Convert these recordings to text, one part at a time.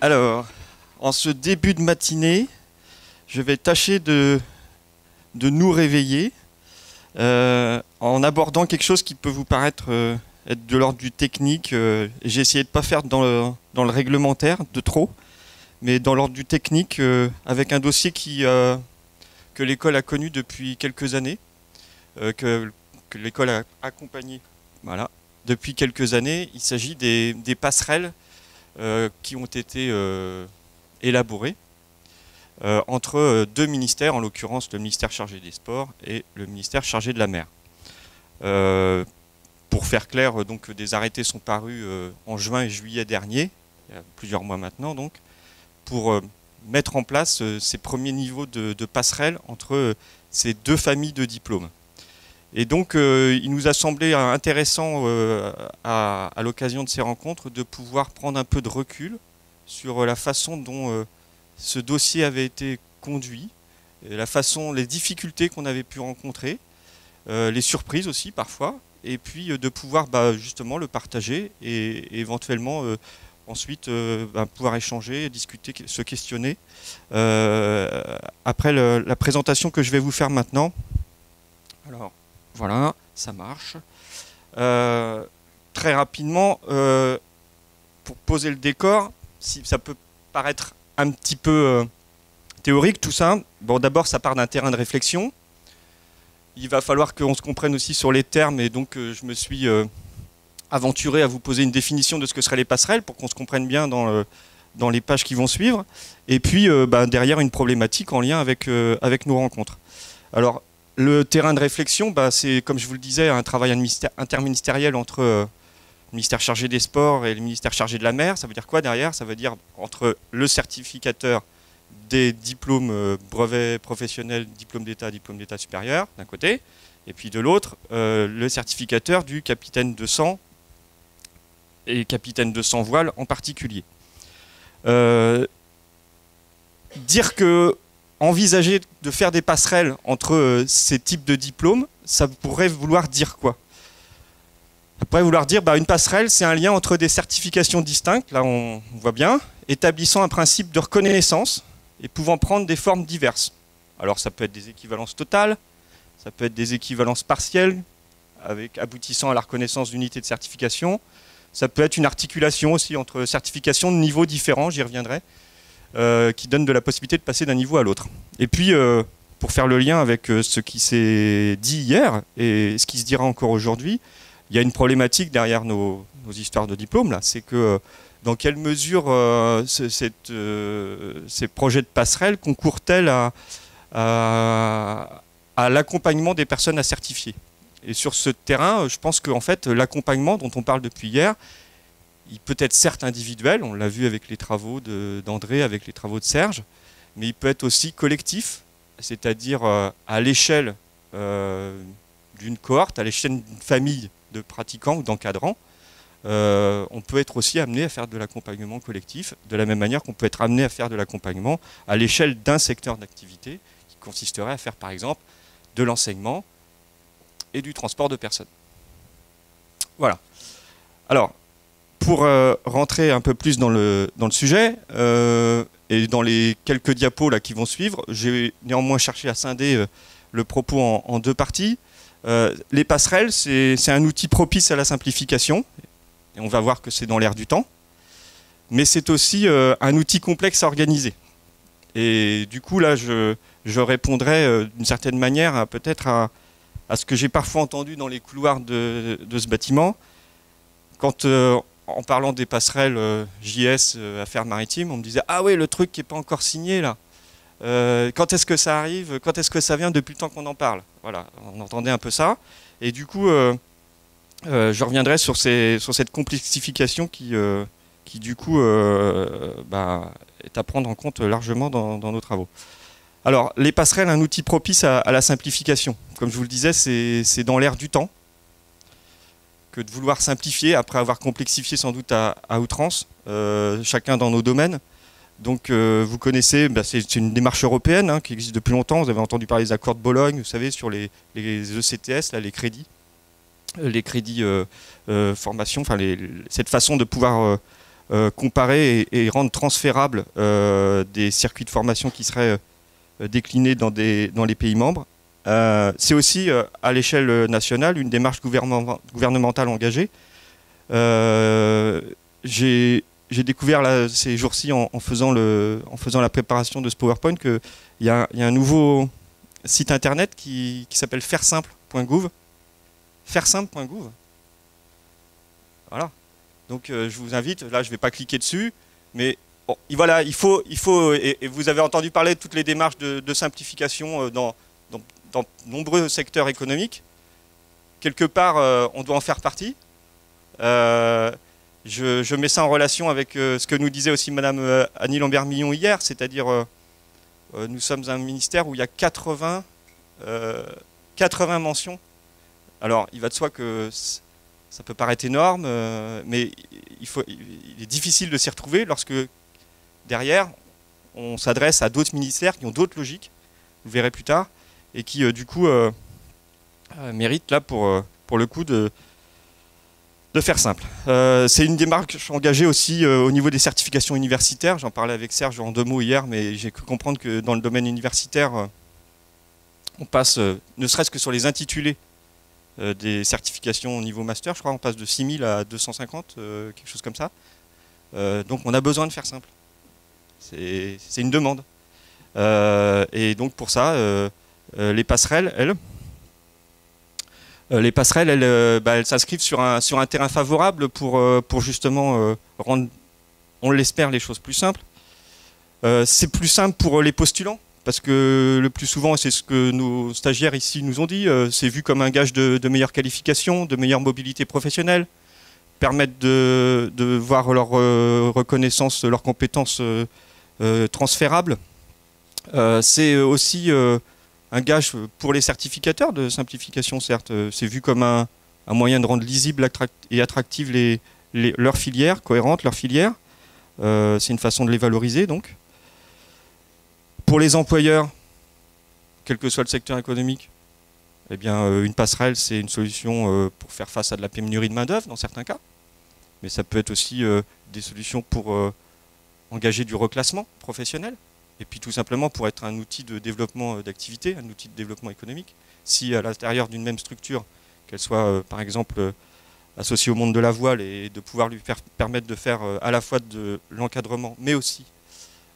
Alors, en ce début de matinée, je vais tâcher de nous réveiller en abordant quelque chose qui peut vous paraître être de l'ordre du technique. J'ai essayé de ne pas faire dans le réglementaire de trop, mais dans l'ordre du technique avec un dossier que l'école a connu depuis quelques années, que l'école a accompagné depuis quelques années. Il s'agit des passerelles qui ont été élaborées entre deux ministères, en l'occurrence le ministère chargé des Sports et le ministère chargé de la Mer. Pour faire clair, donc, des arrêtés sont parus en juin et juillet dernier, il y a plusieurs mois maintenant, donc, pour mettre en place ces premiers niveaux de passerelles entre ces deux familles de diplômes. Et donc, il nous a semblé intéressant, à l'occasion de ces rencontres, de pouvoir prendre un peu de recul sur la façon dont ce dossier avait été conduit, et les difficultés qu'on avait pu rencontrer, les surprises aussi parfois, et puis de pouvoir justement le partager et éventuellement ensuite pouvoir échanger, discuter, se questionner. Après la présentation que je vais vous faire maintenant. Alors, voilà, ça marche. Très rapidement, pour poser le décor, si ça peut paraître un petit peu théorique tout ça, bon, d'abord ça part d'un terrain de réflexion. Il va falloir qu'on se comprenne aussi sur les termes, et donc je me suis aventuré à vous poser une définition de ce que seraient les passerelles pour qu'on se comprenne bien dans les pages qui vont suivre, et puis derrière une problématique en lien avec nos rencontres. Alors, le terrain de réflexion, c'est, comme je vous le disais, un travail interministériel entre le ministère chargé des Sports et le ministère chargé de la Mer. Ça veut dire quoi derrière? Ça veut dire entre le certificateur des diplômes brevets professionnels, diplôme d'État supérieur, d'un côté, et puis de l'autre, le certificateur du capitaine de sang et capitaine de sang voile en particulier. Dire que envisager de faire des passerelles entre ces types de diplômes, ça pourrait vouloir dire quoi? Ça pourrait vouloir dire une passerelle, c'est un lien entre des certifications distinctes, là on voit bien, établissant un principe de reconnaissance et pouvant prendre des formes diverses. Alors ça peut être des équivalences totales, ça peut être des équivalences partielles, aboutissant à la reconnaissance d'unités de certification. Ça peut être une articulation aussi entre certifications de niveaux différents, j'y reviendrai, qui donne de la possibilité de passer d'un niveau à l'autre. Et puis, pour faire le lien avec ce qui s'est dit hier et ce qui se dira encore aujourd'hui, il y a une problématique derrière nos histoires de diplômes, là, c'est que dans quelle mesure ces projets de passerelle concourent-elles à l'accompagnement des personnes à certifier. Et sur ce terrain, je pense qu'en fait, l'accompagnement dont on parle depuis hier, il peut être certes individuel, on l'a vu avec les travaux d'André, avec les travaux de Serge, mais il peut être aussi collectif, c'est-à-dire à l'échelle d'une cohorte, à l'échelle d'une famille de pratiquants ou d'encadrants. On peut être aussi amené à faire de l'accompagnement collectif, de la même manière qu'on peut être amené à faire de l'accompagnement à l'échelle d'un secteur d'activité, qui consisterait à faire par exemple de l'enseignement et du transport de personnes. Voilà. Alors, pour rentrer un peu plus dans le sujet, et dans les quelques diapos là, qui vont suivre, j'ai néanmoins cherché à scinder le propos en deux parties. Les passerelles, c'est un outil propice à la simplification, et on va voir que c'est dans l'air du temps, mais c'est aussi un outil complexe à organiser. Et du coup, là, je répondrai d'une certaine manière peut-être à ce que j'ai parfois entendu dans les couloirs de ce bâtiment, quand en parlant des passerelles JS Affaires Maritimes, on me disait « Ah oui, le truc qui n'est pas encore signé, là, quand est-ce que ça arrive? Quand est-ce que ça vient depuis le temps qu'on en parle ?» Voilà, on entendait un peu ça. Et du coup, je reviendrai sur cette complexification qui du coup, est à prendre en compte largement dans nos travaux. Alors, les passerelles, un outil propice à la simplification. Comme je vous le disais, c'est dans l'air du temps que de vouloir simplifier après avoir complexifié sans doute à outrance, chacun dans nos domaines. Donc vous connaissez, c'est une démarche européenne qui existe depuis longtemps. Vous avez entendu parler des accords de Bologne, vous savez, sur les ECTS, là, les crédits formation, enfin cette façon de pouvoir comparer et rendre transférables des circuits de formation qui seraient déclinés dans les pays membres. C'est aussi, à l'échelle nationale, une démarche gouvernementale engagée. J'ai découvert là, ces jours-ci, en faisant la préparation de ce PowerPoint, qu'il y a un nouveau site internet qui s'appelle fairsimple.gouv. Fairsimple.gouv. Voilà. Donc je vous invite, là je ne vais pas cliquer dessus, mais bon, voilà, il faut et vous avez entendu parler de toutes les démarches de simplification dans nombreux secteurs économiques. Quelque part, on doit en faire partie. Je mets ça en relation avec ce que nous disait aussi Madame Annie Lambert-Millon hier, c'est-à-dire nous sommes un ministère où il y a 80 mentions. Alors, il va de soi que ça peut paraître énorme, mais il est difficile de s'y retrouver lorsque, derrière, on s'adresse à d'autres ministères qui ont d'autres logiques, vous verrez plus tard, et qui, du coup, méritent, là, pour le coup, de faire simple. C'est une démarche engagée aussi au niveau des certifications universitaires. J'en parlais avec Serge en 2 mots hier, mais j'ai cru comprendre que dans le domaine universitaire, on passe, ne serait-ce que sur les intitulés des certifications au niveau master, je crois, on passe de 6000 à 250, quelque chose comme ça. Donc on a besoin de faire simple. C'est une demande. Et donc pour ça, les passerelles, elles s'inscrivent sur un terrain favorable pour justement rendre, on l'espère, les choses plus simples. C'est plus simple pour les postulants, parce que le plus souvent, c'est ce que nos stagiaires ici nous ont dit, c'est vu comme un gage de meilleure qualification, de meilleure mobilité professionnelle, permettre de voir leur reconnaissance, leurs compétences transférables. C'est aussi un gage pour les certificateurs de simplification, certes. C'est vu comme un moyen de rendre lisible et attractive leurs filières, cohérentes leurs filières. C'est une façon de les valoriser, donc. Pour les employeurs, quel que soit le secteur économique, eh bien, une passerelle, c'est une solution pour faire face à de la pénurie de main-d'œuvre dans certains cas. Mais ça peut être aussi des solutions pour engager du reclassement professionnel. Et puis tout simplement pour être un outil de développement d'activité, un outil de développement économique. Si à l'intérieur d'une même structure, qu'elle soit par exemple associée au monde de la voile et de pouvoir lui permettre de faire à la fois de l'encadrement, mais aussi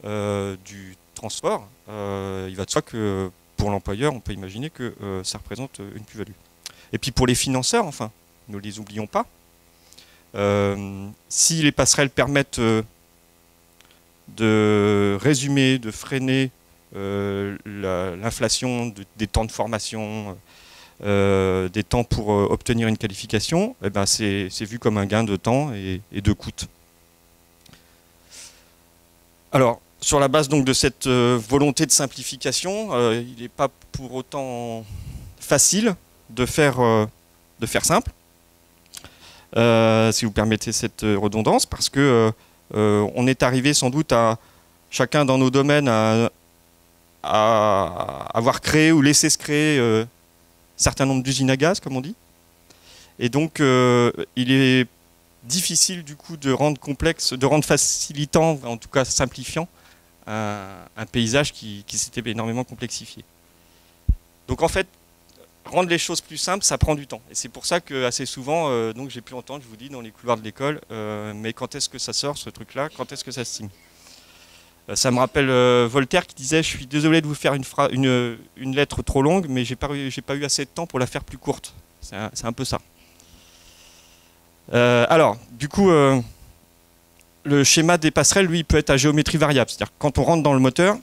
du transport, il va de soi que pour l'employeur, on peut imaginer que ça représente une plus-value. Et puis pour les financeurs, enfin, ne les oublions pas, si les passerelles permettent de résumer, de freiner l'inflation des temps de formation, des temps pour obtenir une qualification, eh ben c'est vu comme un gain de temps et de coût. Alors, sur la base donc de cette volonté de simplification, il n'est pas pour autant facile de faire simple, si vous permettez cette redondance, parce que on est arrivé sans doute à chacun dans nos domaines à avoir créé ou laissé se créer un certain nombre d'usines à gaz, comme on dit. Et donc, il est difficile du coup de rendre complexe, de rendre facilitant, en tout cas simplifiant, un paysage qui s'était énormément complexifié. Donc en fait, rendre les choses plus simples, ça prend du temps. Et c'est pour ça que assez souvent, donc j'ai pu entendre, je vous dis, dans les couloirs de l'école, mais quand est-ce que ça sort ce truc-là? Quand est-ce que ça se signe? Ça me rappelle Voltaire qui disait: je suis désolé de vous faire une lettre trop longue, mais j'ai pas eu assez de temps pour la faire plus courte. C'est un peu ça. Alors, du coup, le schéma des passerelles, lui, peut être à géométrie variable. C'est-à-dire quand on rentre dans le moteur,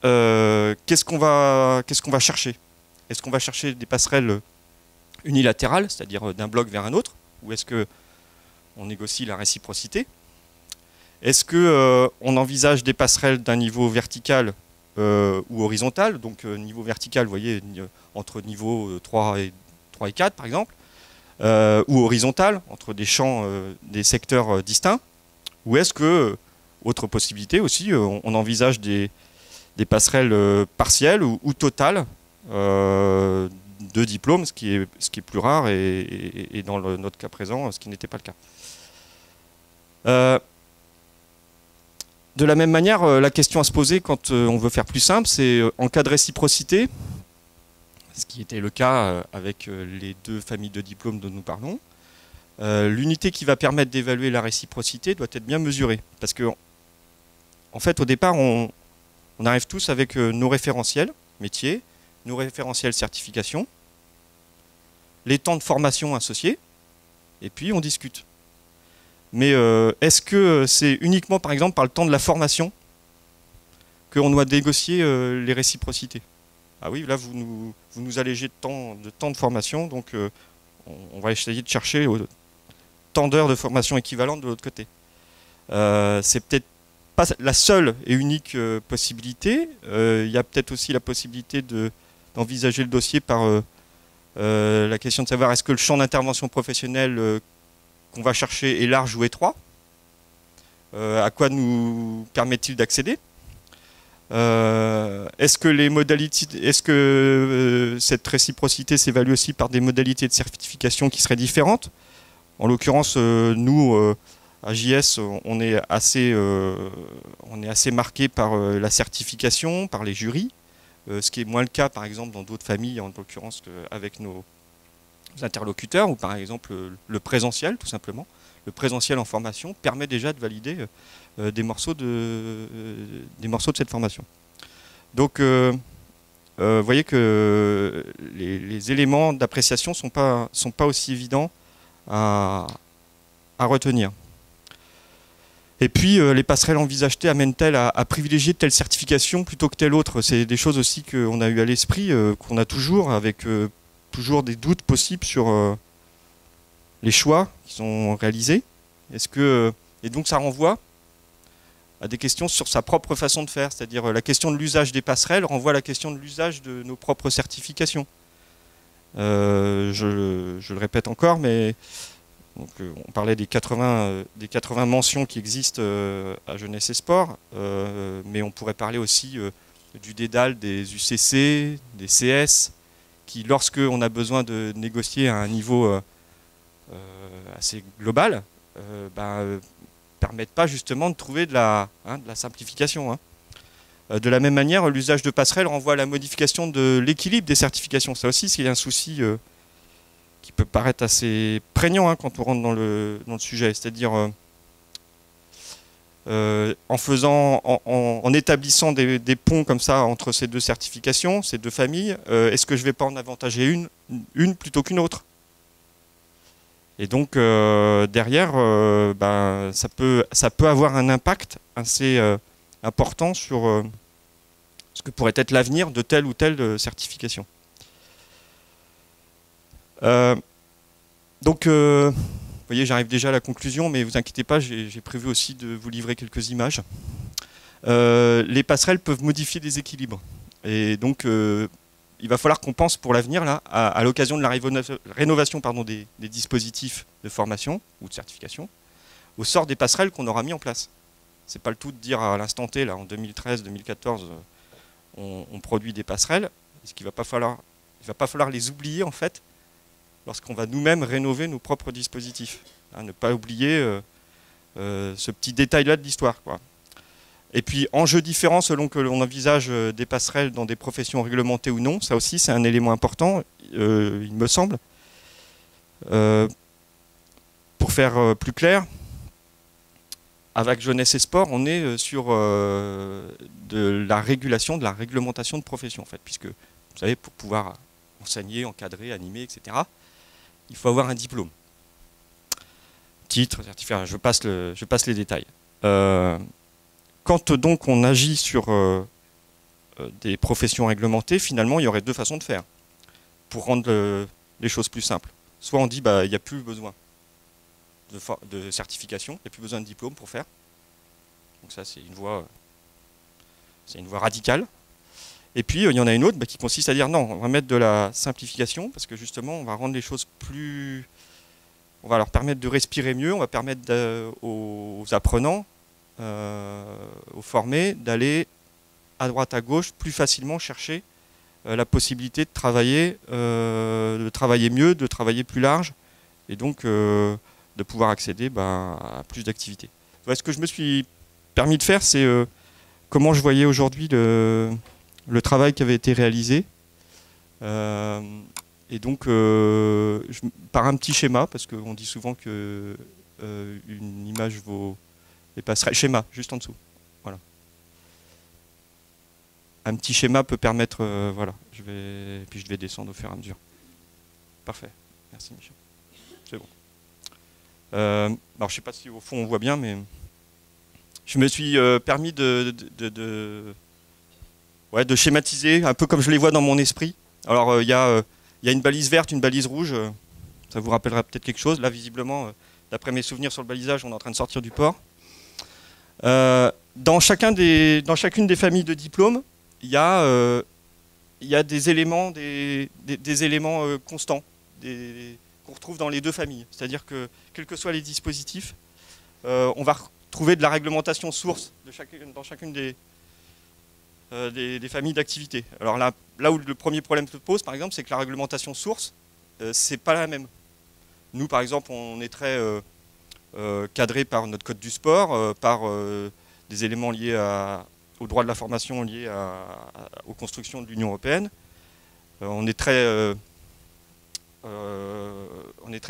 qu'est-ce qu'on va chercher? Est-ce qu'on va chercher des passerelles unilatérales, c'est-à-dire d'un bloc vers un autre, ou est-ce qu'on négocie la réciprocité? Est-ce qu'on envisage des passerelles d'un niveau vertical ou horizontal? Donc niveau vertical, vous voyez, entre niveau 3 et 4 par exemple, ou horizontal, entre des champs, des secteurs distincts? Ou est-ce que, autre possibilité aussi, on envisage des passerelles partielles ou totales de diplômes, ce qui est plus rare et dans notre cas présent, ce qui n'était pas le cas. De la même manière, la question à se poser quand on veut faire plus simple, c'est en cas de réciprocité, ce qui était le cas avec les deux familles de diplômes dont nous parlons, l'unité qui va permettre d'évaluer la réciprocité doit être bien mesurée. Parce que, en fait, au départ, on arrive tous avec nos référentiels métiers, nos référentiels certification, les temps de formation associés, et puis on discute. Mais est-ce que c'est uniquement, par exemple, par le temps de la formation qu'on doit négocier les réciprocités? Ah oui, là, vous nous allégez de temps de formation, donc on va essayer de chercher tant d'heures de formation équivalentes de l'autre côté. C'est peut-être pas la seule et unique possibilité. Il y a peut-être aussi la possibilité d'envisager le dossier par la question de savoir est-ce que le champ d'intervention professionnelle qu'on va chercher est large ou étroit, à quoi nous permet-il d'accéder, est-ce que les modalités, est-ce que cette réciprocité s'évalue aussi par des modalités de certification qui seraient différentes? En l'occurrence, nous, à JS, on est assez marqué par la certification, par les jurys, ce qui est moins le cas, par exemple, dans d'autres familles, en l'occurrence avec nos interlocuteurs, ou par exemple le présentiel, tout simplement. Le présentiel en formation permet déjà de valider des morceaux de cette formation. Donc, vous voyez que les éléments d'appréciation ne sont pas aussi évidents à retenir. Et puis, les passerelles envisagées amènent-elles à privilégier telle certification plutôt que telle autre? C'est des choses aussi qu'on a eu à l'esprit, qu'on a toujours, avec toujours des doutes possibles sur les choix qui sont réalisés. Et donc, ça renvoie à des questions sur sa propre façon de faire, c'est-à-dire la question de l'usage des passerelles renvoie à la question de l'usage de nos propres certifications. Je le répète encore, mais donc, on parlait des 80 mentions qui existent à Jeunesse et Sport, mais on pourrait parler aussi du dédale des UCC, des CS, qui, lorsque on a besoin de négocier à un niveau assez global, permettent pas justement de trouver de la simplification. De la même manière, l'usage de passerelles renvoie à la modification de l'équilibre des certifications. Ça aussi, c'est un souci qui peut paraître assez prégnant quand on rentre dans le sujet. C'est-à-dire en établissant des ponts comme ça entre ces deux certifications, ces deux familles, est-ce que je ne vais pas en avantager une plutôt qu'une autre? Et donc derrière, ça peut avoir un impact assez important sur ce que pourrait être l'avenir de telle ou telle certification. Donc, vous voyez, j'arrive déjà à la conclusion, mais vous inquiétez pas, j'ai prévu aussi de vous livrer quelques images. Les passerelles peuvent modifier des équilibres. Et donc, il va falloir qu'on pense pour l'avenir, là, à l'occasion de la rénovation des dispositifs de formation ou de certification, au sort des passerelles qu'on aura mis en place. C'est pas le tout de dire à l'instant T, là, en 2013-2014, on produit des passerelles. Est-ce qu'il va pas falloir les oublier, en fait, lorsqu'on va nous-mêmes rénover nos propres dispositifs. Ne pas oublier ce petit détail-là de l'histoire, quoi. Et puis, enjeux différents selon que l'on envisage des passerelles dans des professions réglementées ou non. Ça aussi, c'est un élément important, il me semble. Pour faire plus clair, avec Jeunesse et Sport, on est sur de la régulation, de la réglementation de profession, en fait, puisque, vous savez, pour pouvoir enseigner, encadrer, animer, etc., il faut avoir un diplôme. Titre, certificat, je passe les détails. Quand donc on agit sur des professions réglementées, finalement, il y aurait deux façons de faire pour rendre les choses plus simples. Soit on dit il n'y a plus besoin de certification, il n'y a plus besoin de diplôme pour faire. Donc ça, c'est une voie radicale. Et puis, il y en a une autre qui consiste à dire non, on va mettre de la simplification parce que justement, on va rendre les choses plus... On va leur permettre de respirer mieux, on va permettre aux apprenants, aux formés, d'aller à droite, à gauche, plus facilement chercher la possibilité de travailler mieux, de travailler plus large, et donc de pouvoir accéder à plus d'activités. Ce que je me suis permis de faire, c'est comment je voyais aujourd'hui le travail qui avait été réalisé. Et donc, par un petit schéma, parce qu'on dit souvent que une image vaut les passerelles. Schéma, juste en dessous. Voilà. Un petit schéma peut permettre... voilà. Puis je vais descendre au fur et à mesure. Parfait. Merci, Michel. C'est bon. Alors, je ne sais pas si au fond on voit bien, mais je me suis permis de schématiser, un peu comme je les vois dans mon esprit. Alors, il y a une balise verte, une balise rouge. Ça vous rappellera peut-être quelque chose. Là, visiblement, d'après mes souvenirs sur le balisage, on est en train de sortir du port. Dans chacune des familles de diplômes, il y a des éléments, des éléments constants qu'on retrouve dans les deux familles. C'est-à-dire que, quels que soient les dispositifs, on va retrouver de la réglementation source dans chacune des familles d'activités. Alors là où le premier problème se pose, par exemple, c'est que la réglementation source, c'est pas la même. Nous, par exemple, on est très cadré par notre code du sport, par des éléments liés au droit de la formation, liés aux constructions de l'Union européenne. On est très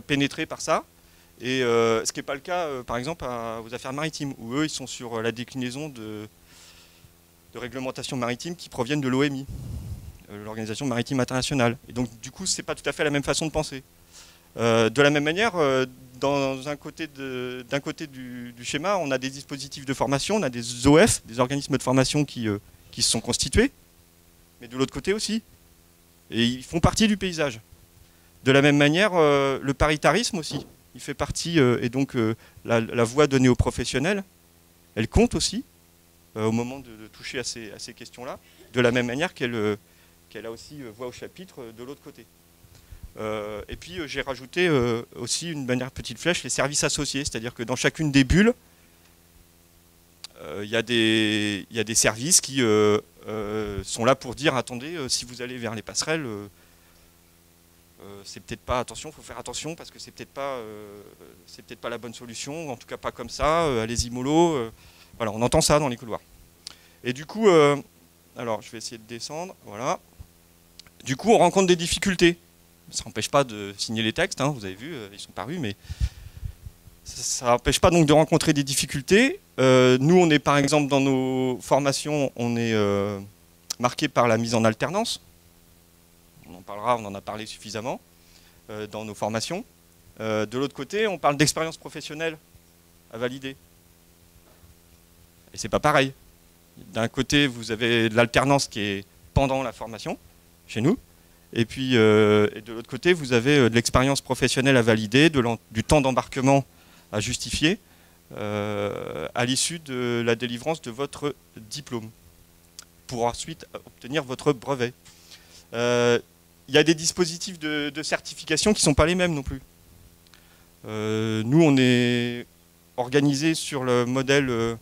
pénétré par ça. Et ce qui n'est pas le cas, par exemple, aux affaires maritimes, où eux, ils sont sur la déclinaison de réglementations maritimes qui proviennent de l'OMI, l'Organisation maritime internationale. Et donc, du coup, ce n'est pas tout à fait la même façon de penser. De la même manière, d'un côté du schéma, on a des dispositifs de formation, on a des OF, des organismes de formation qui se sont constitués, mais de l'autre côté aussi. Et ils font partie du paysage. De la même manière, le paritarisme aussi, il fait partie, et donc la voix donnée aux professionnels, elle compte aussi, au moment de toucher à ces questions-là, de la même manière qu'elle a aussi voix au chapitre de l'autre côté. Et puis j'ai rajouté aussi une dernière petite flèche, les services associés, c'est-à-dire que dans chacune des bulles, il y a des services qui sont là pour dire attendez, si vous allez vers les passerelles, c'est peut-être pas, attention, il faut faire attention parce que c'est peut-être pas la bonne solution, en tout cas pas comme ça, allez-y mollo. Voilà, on entend ça dans les couloirs. Et du coup, alors je vais essayer de descendre, voilà. Du coup, on rencontre des difficultés. Ça n'empêche pas de signer les textes, hein, vous avez vu, ils sont parus, mais ça n'empêche pas donc de rencontrer des difficultés. Nous, on est par exemple dans nos formations, on est marqué par la mise en alternance. On en parlera, on en a parlé suffisamment dans nos formations. De l'autre côté, on parle d'expérience professionnelle à valider. Et c'est pas pareil. D'un côté, vous avez de l'alternance qui est pendant la formation, chez nous. Et puis, de l'autre côté, vous avez de l'expérience professionnelle à valider, du temps d'embarquement à justifier à l'issue de la délivrance de votre diplôme, pour ensuite obtenir votre brevet. Il y a des dispositifs de certification qui ne sont pas les mêmes non plus. Nous, on est organisé sur le modèle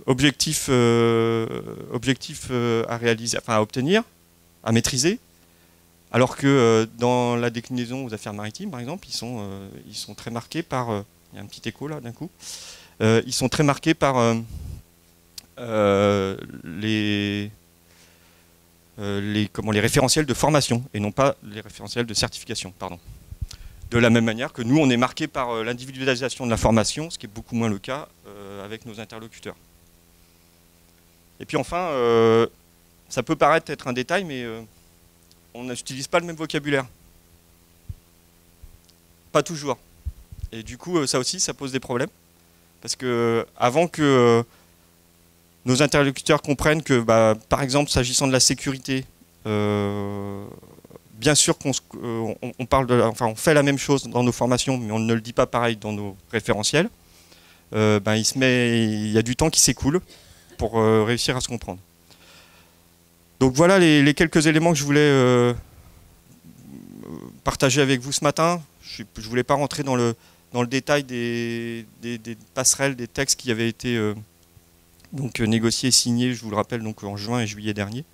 objectif à réaliser, enfin à obtenir, à maîtriser, alors que dans la déclinaison aux affaires maritimes, par exemple, ils sont très marqués par... il y a un petit écho là d'un coup. Ils sont très marqués par les référentiels de formation et non pas les référentiels de certification, pardon. De la même manière que nous, on est marqué par l'individualisation de la formation, ce qui est beaucoup moins le cas avec nos interlocuteurs. Et puis enfin, ça peut paraître être un détail, mais on n'utilise pas le même vocabulaire. Pas toujours. Et du coup, ça aussi, ça pose des problèmes. Parce que avant que nos interlocuteurs comprennent que, par exemple, s'agissant de la sécurité, bien sûr qu'on on fait la même chose dans nos formations, mais on ne le dit pas pareil dans nos référentiels. Il y a du temps qui s'écoule pour réussir à se comprendre. Donc voilà les quelques éléments que je voulais partager avec vous ce matin. Je ne voulais pas rentrer dans le détail des passerelles, des textes qui avaient été négociés et signés, je vous le rappelle, donc en juin et juillet dernier.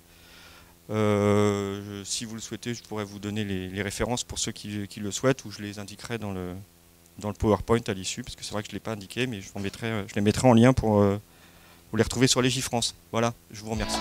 si vous le souhaitez, je pourrais vous donner les références pour ceux qui le souhaitent, ou je les indiquerai dans le PowerPoint à l'issue, parce que c'est vrai que je ne l'ai pas indiqué, mais je les mettrai en lien pour vous les retrouver sur Légifrance. Voilà, je vous remercie.